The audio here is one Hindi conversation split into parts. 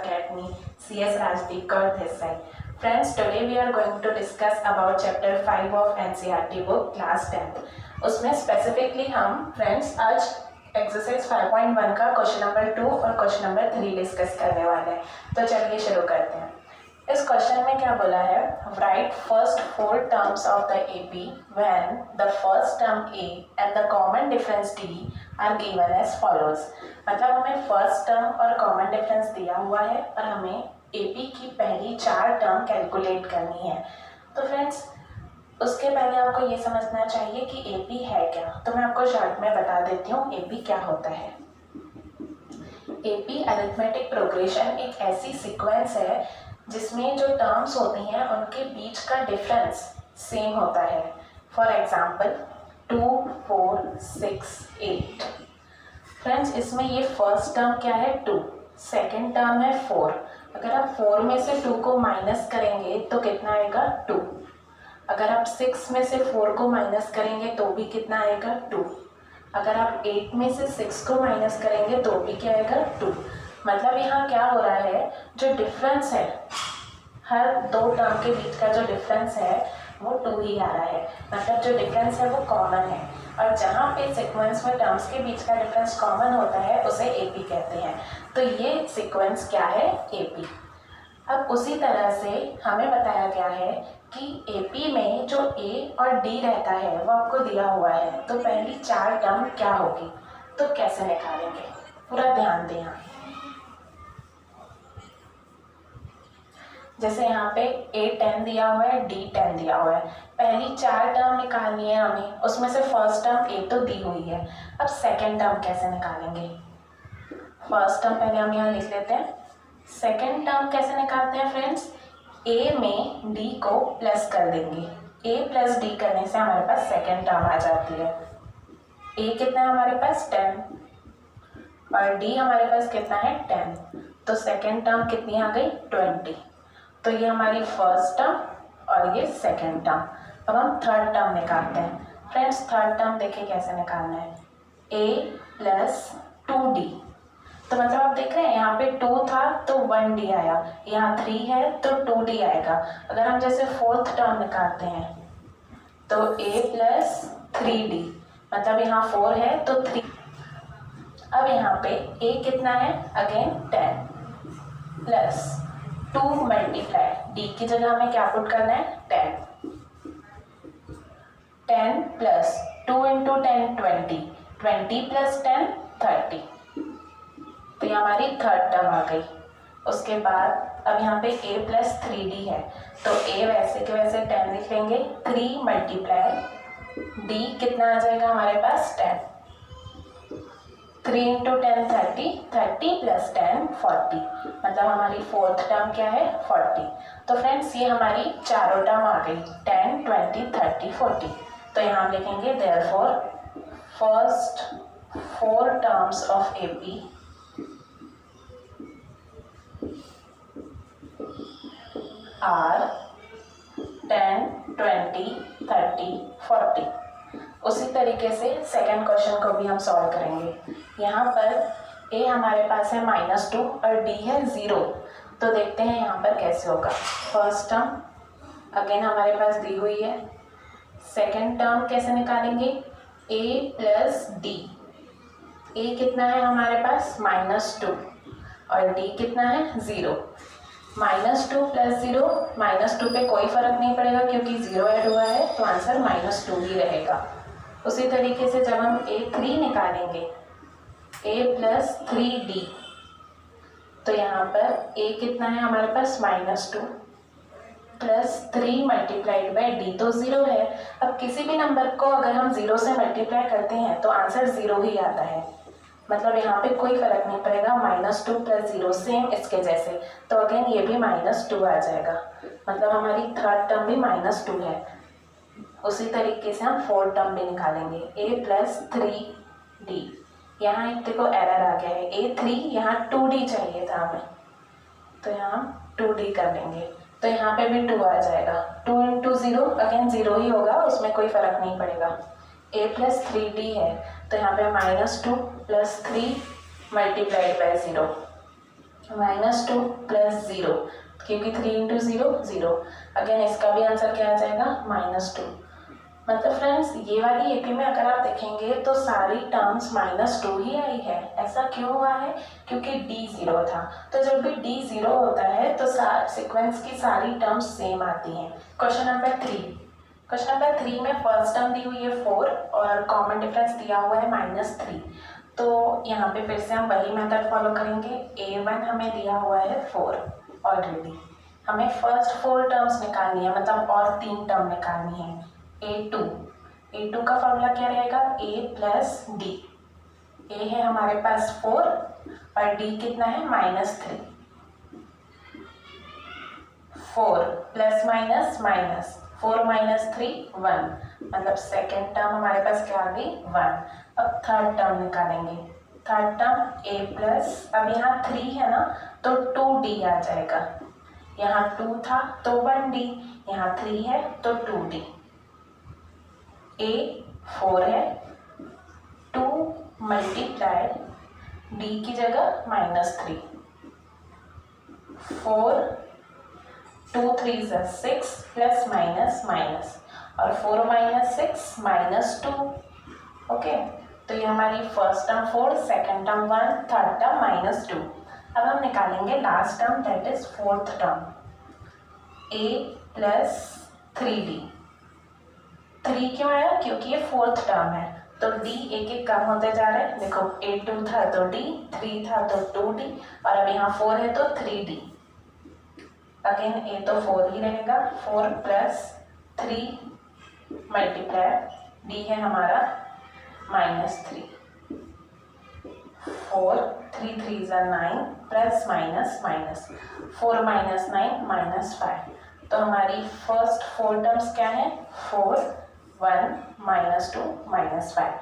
Academy, CS Rajdeep Kaur this side. Friends, today we are going to discuss about chapter 5 of NCERT book class 10th. उसमें स्पेसिफिकली हम फ्रेंड्स आज एक्सरसाइज 5.1 का क्वेश्चन नंबर 2 और क्वेश्चन नंबर 3 डिस्कस करने वाले हैं. तो चलिए शुरू करते हैं. इस क्वेश्चन में क्या बोला है, right first 4 terms of the AP when the first term A and the common difference D are given as follows. मतलब हमें फर्स्ट टर्म और कॉमन डिफरेंस दिया हुआ है और हमें AP की पहली 4 टर्म कैलकुलेट करनी है. तो फ्रेंड्स उसके पहले आपको ये समझना चाहिए कि AP है क्या. तो मैं आपको शॉर्ट में बता देती हूँ AP क्या होता है. AP अरिथमेटिक प्रोग्रेशन एक ऐसी सीक्वेंस है जिसमें जो टर्म्स होती हैं उनके बीच का डिफरेंस सेम होता है. For example 2, 4, 6, 8. फ्रेंड्स इसमें ये फर्स्ट टर्म क्या है 2, सेकेंड टर्म है 4. अगर आप 4 में से 2 को माइनस करेंगे तो कितना आएगा 2. अगर आप 6 में से 4 को माइनस करेंगे तो भी कितना आएगा 2. अगर आप 8 में से 6 को माइनस करेंगे तो भी क्या आएगा 2. मतलब यहाँ क्या हो रहा है, जो डिफरेंस है हर 2 टर्म के बीच का जो डिफरेंस है वो 2 ही आ रहा है. मतलब जो डिफरेंस है वो कॉमन है. और जहाँ पे सीक्वेंस में टर्म्स के बीच का डिफरेंस कॉमन होता है उसे AP कहते हैं. तो ये सीक्वेंस क्या है AP. अब उसी तरह से हमें बताया गया है कि AP में जो A और D रहता है वो आपको दिया हुआ है. तो पहली 4 टर्म क्या होगी, तो कैसे निकालेंगे, पूरा ध्यान दें. जैसे यहाँ पे A 10 दिया हुआ है, D 10 दिया हुआ है. पहली 4 टर्म निकालनी है हमें, उसमें से फर्स्ट टर्म A तो दी हुई है. अब सेकेंड टर्म कैसे निकालेंगे. फर्स्ट टर्म पहले हम यहाँ लिख लेते हैं. सेकेंड टर्म कैसे निकालते हैं फ्रेंड्स, A में D को प्लस कर देंगे. A प्लस D करने से हमारे पास सेकेंड टर्म आ जाती है. A कितना है हमारे पास 10 और D हमारे पास कितना है 10. तो सेकेंड टर्म कितनी आ गई 20. तो ये हमारी फर्स्ट टर्म और ये सेकेंड टर्म. अब हम थर्ड टर्म निकालते हैं. फ्रेंड्स थर्ड टर्म देखिए कैसे निकालना है, A प्लस 2D. तो मतलब आप देख रहे हैं यहाँ पे 2 था तो 1D आया, यहाँ 3 है तो 2D आएगा. अगर हम जैसे फोर्थ टर्म निकालते हैं तो A प्लस 3D, मतलब यहाँ 4 है तो 3. अब यहाँ पे A कितना है अगेन 10 प्लस 2 मल्टीप्लाई D की जगह हमें क्या पुट करना है 10. 10 प्लस 2 इंटू 10 20, 20 प्लस 10 30. तो ये हमारी थर्ड टर्म आ गई. उसके बाद अब यहाँ पे A प्लस 3D है तो A वैसे के वैसे 10 लिख लेंगे. 3 मल्टीप्लाई D कितना आ जाएगा हमारे पास 10. 3 इंटू 10 30, 30 प्लस 10 40. मतलब हमारी फोर्थ टर्म क्या है 40. तो फ्रेंड्स ये हमारी चारों टर्म आ गई 10, 20, 30, 40. तो यहाँ हम लिखेंगे therefore first 4 terms of AP are 10, 20, 30, 40. उसी तरीके से सेकेंड क्वेश्चन को भी हम सॉल्व करेंगे. यहाँ पर A हमारे पास है -2 और D है 0. तो देखते हैं यहाँ पर कैसे होगा. फर्स्ट टर्म अगेन हमारे पास दी हुई है. सेकेंड टर्म कैसे निकालेंगे, A प्लस D. A कितना है हमारे पास -2 और D कितना है 0. -2 प्लस 0, -2 पे कोई फर्क नहीं पड़ेगा क्योंकि 0 ऐड हुआ है तो आंसर -2 ही रहेगा. उसी तरीके से जब हम A3 निकालेंगे, A प्लस 3D, तो यहाँ पर A कितना है हमारे पास -2 प्लस 3 मल्टीप्लाइड बाई D तो 0 है. अब किसी भी नंबर को अगर हम 0 से मल्टीप्लाई करते हैं तो आंसर 0 ही आता है. मतलब यहाँ पे कोई फर्क नहीं पड़ेगा. -2 प्लस 0 सेम इसके जैसे, तो अगेन ये भी -2 आ जाएगा. मतलब हमारी थर्ड टर्म भी -2 है. उसी तरीके से हम फोर्थ टर्म भी निकालेंगे. A plus 3D. यहाँ एक देखो एरर आ गया है, A3 यहाँ 2D चाहिए था हमें, तो यहाँ हम 2D कर लेंगे. तो यहाँ पे भी 2 आ जाएगा. 2 इंटू 0 अगेन 0 ही होगा, उसमें कोई फर्क नहीं पड़ेगा. A प्लस 3D है तो यहाँ पे -2 प्लस 3 मल्टीप्लाइड बाई 0. -2 प्लस 0, क्योंकि 3 इंटू 0 0। अगेन इसका भी आंसर क्या आ जाएगा -2। मतलब फ्रेंड्स ये वाली एपी में अगर आप देखेंगे तो सारी टर्म्स -2 ही आई है। ऐसा क्यों हुआ है? क्योंकि d 0 था। तो जब भी d 0 होता है तो सीक्वेंस की सारी टर्म्स सेम आती हैं। क्वेश्चन नंबर 3 में फर्स्ट टर्म दी हुई है 4 और कॉमन डिफरेंस दिया हुआ है -3। तो यहाँ पे फिर से हम वही मेथड फॉलो करेंगे। a1 हमें दिया हुआ है 4 ऑलरेडी, हमें फर्स्ट 4 टर्म्स निकालनी है, मतलब और 3 टर्म निकालनी है। a2 का फॉर्मूला क्या रहेगा? a plus D. a है हमारे पास 4 और d कितना है? -3। 4 प्लस माइनस माइनस 4 - 3 1, मतलब सेकेंड टर्म हमारे पास क्या आ गई? 1। अब थर्ड टर्म निकालेंगे। थर्ड टर्म a प्लस, अब यहाँ 3 है ना तो 2d आ जाएगा। यहाँ 2 था तो 1d, यहाँ 3 है तो 2d। a 4 है, 2 मल्टीप्लाई d की जगह -3, 4 2 3 6 प्लस माइनस माइनस, और 4 - 6 -2। ओके, तो ये हमारी first term 4, second term 1, third term -2। अब हम निकालेंगे last term, that is fourth term, a plus 3d। 3 क्यों आया? क्योंकि ये फोर्थ टर्म है, तो d एक एक कम होते जा रहे हैं। देखो a2 था तो d, 3 था तो 2d, और अब यहाँ 4 है तो 3d। अगेन a तो 4 ही रहेगा, 4 प्लस 3 मल्टीप्लाई d है हमारा -3, 4 3 3 9 प्लस माइनस माइनस, 4 - 9 -5। तो हमारी फर्स्ट 4 टर्म्स क्या है? 4 1 -2 -5।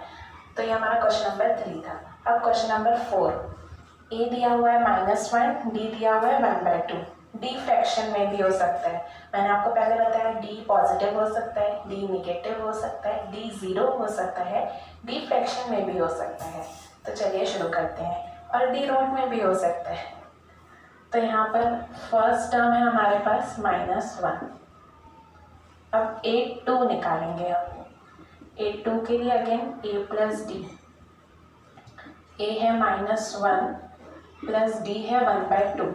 तो ये हमारा क्वेश्चन नंबर 3 था। अब क्वेश्चन नंबर 4, a दिया हुआ है -1, d दिया हुआ है 1/2। d फ्रैक्शन में भी हो सकता है, मैंने आपको पहले बताया d पॉजिटिव हो सकता है, d निगेटिव हो सकता है, d 0 हो सकता है, d फ्रैक्शन में भी हो सकता है। तो चलिए शुरू करते हैं। और d रूट में भी हो सकता है। तो यहाँ पर फर्स्ट टर्म है हमारे पास -1। अब a2 निकालेंगे हम। a2 के लिए again a plus D. a है -1 प्लस d है 1/2।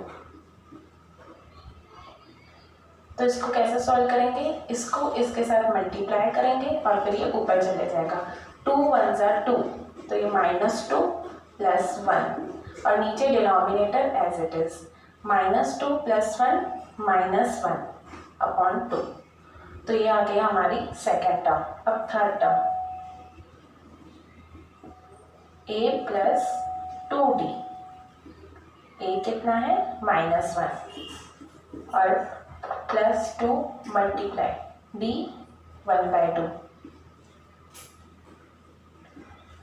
तो इसको कैसे सॉल्व करेंगे? इसको इसके साथ मल्टीप्लाई करेंगे और फिर ये ऊपर चले जाएगा। 2 1 = 2, तो ये -2 प्लस 1, और नीचे denominator as it is, -2 plus 1 -1 upon 2। तो ये आ गया हमारी सेकेंड टर्म। अब third term a plus 2d। a कितना है? -1 और प्लस 2 मल्टीप्लाई d 1/2।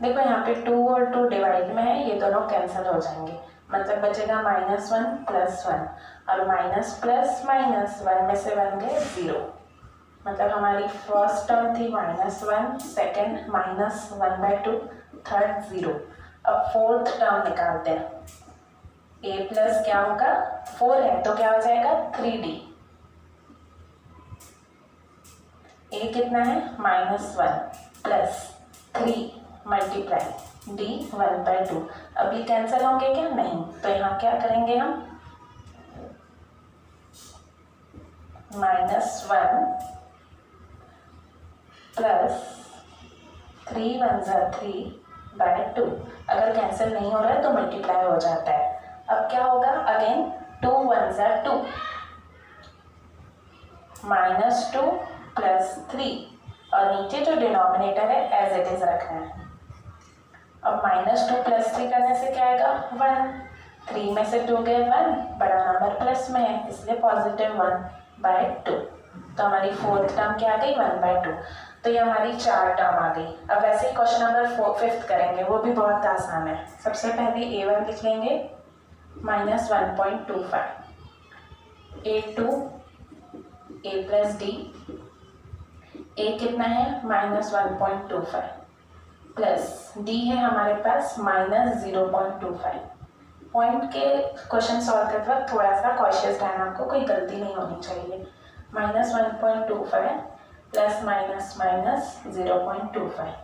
देखो यहाँ पे 2 और 2 डिवाइड में है, ये दोनों कैंसिल हो जाएंगे, मतलब बचेगा -1 प्लस 1, और माइनस प्लस माइनस 1 में से 1 गए 0। मतलब हमारी फर्स्ट टर्म थी -1, सेकेंड -1/2, थर्ड 0। अब फोर्थ टर्म निकालते हैं। a प्लस क्या होगा? 4 है तो क्या हो जाएगा? 3d। a कितना है? -1 प्लस 3 मल्टीप्लाई d 1/2। अभी कैंसिल होंगे क्या? नहीं। तो यहाँ क्या करेंगे हम? -1 प्लस 3 1 = 3/2। अगर कैंसिल नहीं हो रहा है तो मल्टीप्लाई हो जाता है। अब क्या होगा? अगेन 2 1 = 2, -2 प्लस 3, और नीचे जो डिनोमिनेटर है एज इट इज रखना है। अब -2 प्लस 3 करने से क्या आएगा? 1। 3 में से 2 गए 1, बड़ा नंबर प्लस में है इसलिए पॉजिटिव 1/2। तो हमारी फोर्थ टर्म क्या आ गई? 1/2। तो ये हमारी 4 टर्म आ गई। अब वैसे ही क्वेश्चन नंबर 5 करेंगे, वो भी बहुत आसान है। सबसे पहले a1 लिख लेंगे -1.25, a2 a plus D. a कितना है? -1.25 प्लस d है हमारे पास -0.25, पॉइंट के क्वेश्चन सॉल्व करते वक्त थोड़ा सा कॉशियस रहना, आपको कोई गलती नहीं होनी चाहिए। -1.25 प्लस माइनस माइनस 0.25,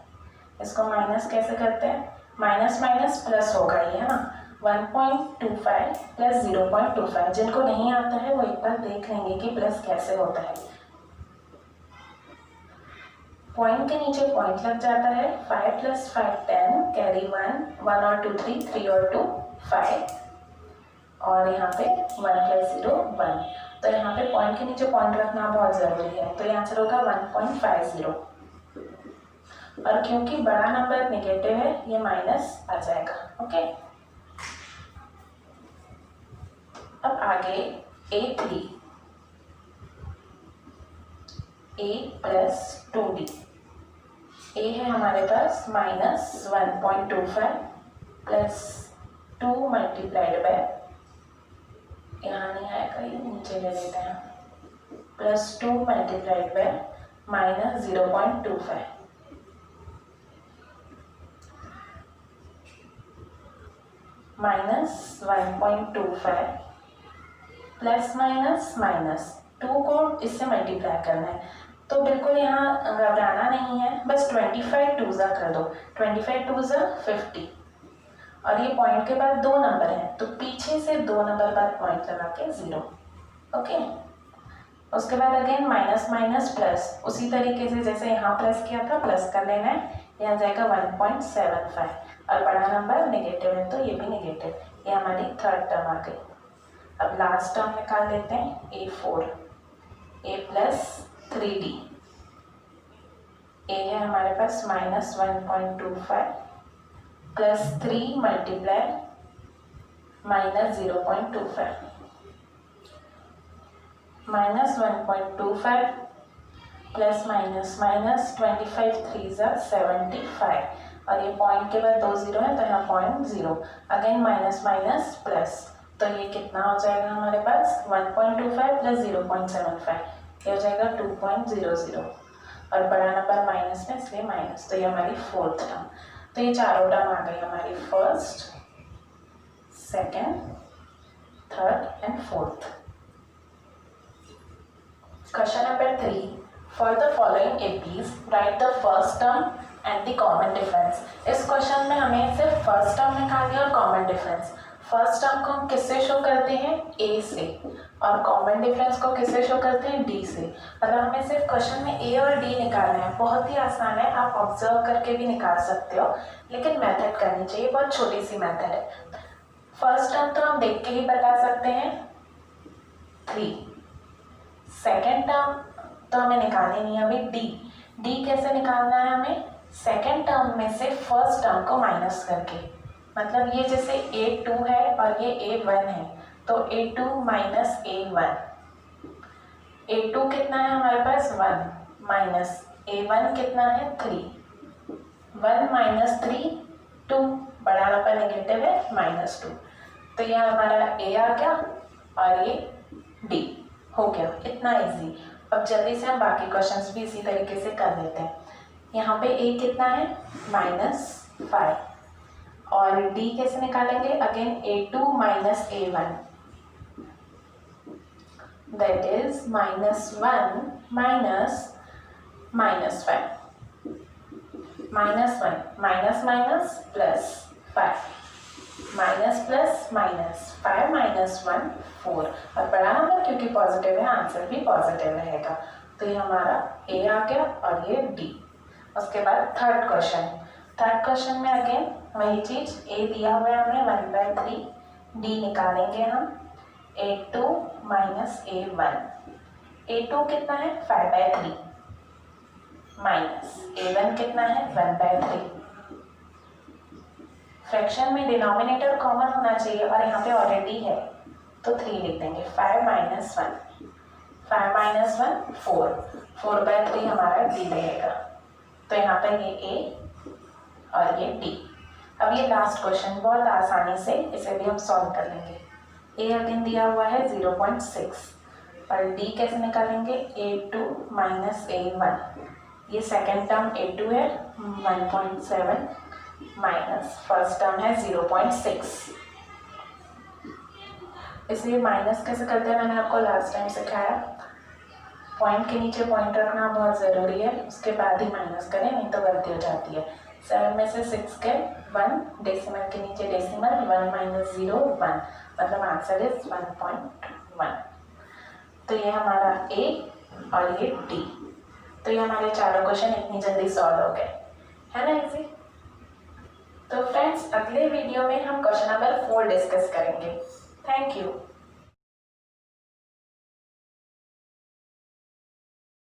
इसको माइनस कैसे करते हैं, माइनस माइनस प्लस होगा ये, है ना। 1.25 प्लस 0.25, जिनको नहीं आता है वो एक बार देख लेंगे कि प्लस कैसे होता है। पॉइंट के नीचे पॉइंट लग जाता है, 5 + 5 10, कैरी 1 और 2 3 और 2 5, और यहाँ पे 1 + 0 1, तो यहाँ पे पॉइंट के नीचे पॉइंट रखना बहुत ज़रूरी है, तो ये आंसर होगा 1.50। और क्योंकि बड़ा नंबर नेगेटिव है ये माइनस आ जाएगा। ओके, अब आगे A3, A + 2D। A है हमारे पास -1.25 प्लस 2 मल्टीप्लाइड बाय, यहाँ नहीं आएगा ये नीचे ले लेते हैं, plus 2 multiplied by -0.25, -1.25 plus minus minus 2 को इससे मल्टीप्लाई करना है, तो बिल्कुल यहाँ घबराना नहीं है, बस 25 2 कर दो, 25 2 50, और ये पॉइंट के बाद 2 नंबर हैं तो पीछे से 2 नंबर बाद पॉइंट लगा के 0। ओके, उसके बाद अगेन माइनस माइनस प्लस, उसी तरीके से जैसे यहाँ प्लस किया था प्लस कर लेना है, ये आ जाएगा 1.75, और बड़ा नंबर नेगेटिव है तो ये भी नेगेटिव, ये हमारी थर्ड टर्म आ गई। अब लास्ट टर्म निकाल लेते हैं, A4, A + 3D। A है हमारे पास -1.25 plus 3 multiply -0.25, -1.25 plus minus minus 25 3 75, और ये पॉइंट के बाद 2 0 है तो यहाँ 0.0, अगेन माइनस माइनस प्लस, तो ये कितना हो जाएगा हमारे पास 1.25 प्लस 0.75, ये हो जाएगा 2.00, और बड़ा नंबर माइनस में इसलिए माइनस, तो ये हमारी फोर्थ टर्म। तो ये चारों टर्म आ गई हमारी, first, second, third and fourth. Question number 3, for the following APs right the first term and the common difference. इस क्वेश्चन में हमें सिर्फ फर्स्ट टर्म निकालनी है और कॉमन डिफरेंस। फर्स्ट टर्म को हम किससे शो करते हैं, A से, और कॉमन डिफरेंस को किससे शो करते हैं, D से। मतलब हमें सिर्फ क्वेश्चन में A और D निकालना है, बहुत ही आसान है, आप ऑब्जर्व करके भी निकाल सकते हो, लेकिन मेथड करनी चाहिए, बहुत छोटी सी मेथड है। फर्स्ट टर्म तो हम देख के ही बता सकते हैं 3, सेकेंड टर्म तो हमें निकालनी नहीं है अभी, D कैसे निकालना है हमें, सेकेंड टर्म में से फर्स्ट टर्म को माइनस करके, मतलब ये जैसे A2 है और ये A1 है, तो A2 माइनस A1, A2 कितना है हमारे पास 1, माइनस A1 कितना है 3, 1 माइनस 3 2, बड़ा नंबर नेगेटिव है -2, तो यह हमारा A आ गया और ये D हो गया, इतना इजी। अब जल्दी से हम बाकी क्वेश्चंस भी इसी तरीके से कर लेते हैं। यहाँ पे A कितना है -5, और D कैसे निकालेंगे, again A2 minus A1, that is -1 minus -5, -1 minus minus plus 5, minus plus minus 5 minus 1 4, और बड़ा नंबर क्योंकि पॉजिटिव है आंसर भी पॉजिटिव रहेगा, तो ये हमारा A आ गया और ये D। उसके बाद थर्ड क्वेश्चन में अगेन वही चीज, A दिया हुआ है हमें 1/3, D निकालेंगे हम A2 माइनस A1, A2 कितना है 5/3, माइनस A1 कितना है 1/3, फ्रैक्शन में डिनोमिनेटर कॉमन होना चाहिए और यहाँ पे ऑलरेडी है तो 3 लिख देंगे, 5 माइनस 1, 5 माइनस 1 4, 4/3 हमारा D रहेगा, तो यहाँ पर ये A और ये D। अब ये लास्ट क्वेश्चन बहुत आसानी से इसे भी हम सॉल्व कर लेंगे। A अगेन दिया हुआ है 0.6, और D कैसे निकालेंगे, A2 माइनस A1, ये सेकेंड टर्म A2 है 1.7 माइनस फर्स्ट टर्म है 0.6, इसलिए माइनस कैसे करते हैं मैंने आपको लास्ट टाइम सिखाया। पॉइंट के नीचे पॉइंट रखना बहुत ज़रूरी है, उसके बाद ही माइनस करें, नहीं तो गलती हो जाती है। 7 में से 6 के 1, डेसिमल के नीचे डेसिमल, 1 - 0 1, मतलब आंसर इज 1.1। तो ये हमारा ए और ये डी। तो ये हमारे चारों क्वेश्चन इतनी जल्दी सॉल्व हो गए, है ना इजी। तो फ्रेंड्स, अगले वीडियो में हम क्वेश्चन नंबर 4 डिस्कस करेंगे। Thank you.